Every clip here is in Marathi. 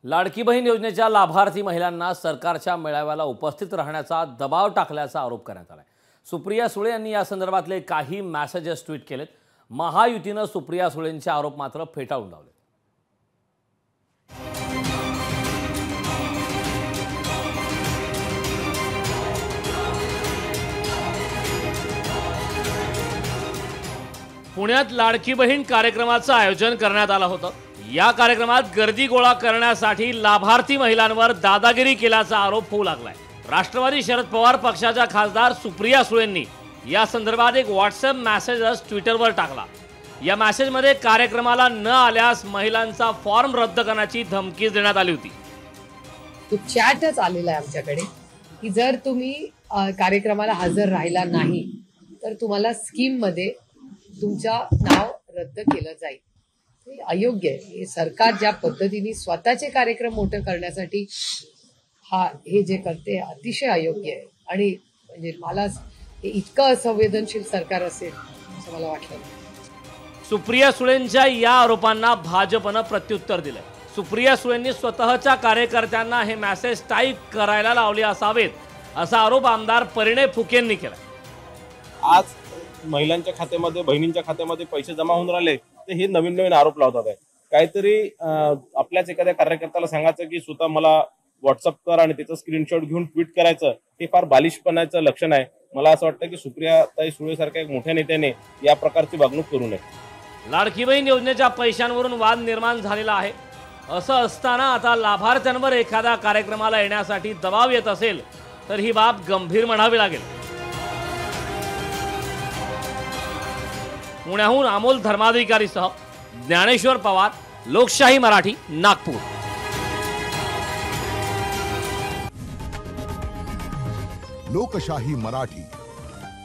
लाडकी बहीण योजनेच्या लाभार्थी महिलांना सरकारच्या मेळाव्याला उपस्थित राहण्याचा दबाव टाकल्याचा आरोप करण्यात आलाय। सुप्रिया सुळे यांनी या संदर्भातले काही मेसेजेस ट्विट केलेत। महायुतीने सुप्रिया सुळेंचे आरोप मात्र फेटाळून लावले। पुण्यात लाडकी बहीण कार्यक्रमाचं आयोजन करण्यात आलं होतं। या कार्यक्रमात गर्दी गोळा करण्यासाठी लाभार्थी महिलांवर दादागिरी केल्याचा आरोप होऊ लागलाय। राष्ट्रवादी शरद पवार पक्षाच्या खासदार सुप्रिया सुळेंनी या संदर्भात एक व्हॉट्सअप मेसेज ट्विटरवर टाकला। या मेसेजमध्ये कार्यक्रमाला न आल्यास महिलांचा फॉर्म रद्द करण्याची धमकी देण्यात आली होती। तो चॅटच आलेला आहे आमच्याकडे की जर तुम्ही कार्यक्रमाला हजर राहिला नाही तर तुम्हाला स्कीम मध्ये तुमचं नाव रद्द केलं जाईल। हे अयोग्य आहे। हे सरकार ज्या पद्धतीने स्वतःचे कार्यक्रम मोठे करण्यासाठी हे जे करते अतिशय अयोग्य आहे आणि म्हणजे मला हे इतकं असंवेदनशील सरकार असेल असं मला वाटलं नाही। सुप्रिया सुळेंच्या या आरोपांना भाजपनं प्रत्युत्तर दिलंय। सुप्रिया सुळेंनी स्वतःच्या कार्यकर्त्यांना हे मेसेज टाईप करायला लावले असावेत असा आरोप आमदार परिणय फुकेंनी केला। आज महिलांच्या खात्यामध्ये बहिणींच्या खात्यामध्ये पैसे जमा होऊन राहिले ते हे नवीन नवीन आरोप लावतात आहे। काहीतरी आपल्याच एखाद्या कार्यकर्त्याला सांगायचं की स्वतः मला व्हॉट्सअप कर आणि त्याचं स्क्रीनशॉट घेऊन ट्विट करायचं हे फार बालिशपणाचं लक्षण आहे। मला असं वाटतं की सुप्रियाताई सुळेसारख्या एक मोठ्या नेत्याने या प्रकारची वागणूक करू नये। लाडकी बहीण योजनेच्या पैशांवरून वाद निर्माण झालेला आहे। असं असताना आता लाभार्थ्यांवर एखाद्या कार्यक्रमाला येण्यासाठी दबाव येत असेल तर ही बाब गंभीर म्हणावी लागेल। पुण्याहून अमोल धर्माधिकारीसह ज्ञानेश्वर पवार, लोकशाही मराठी, नागपूर। लोकशाही मराठी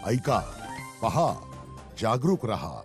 ऐका, पहा, जागरूक रहा।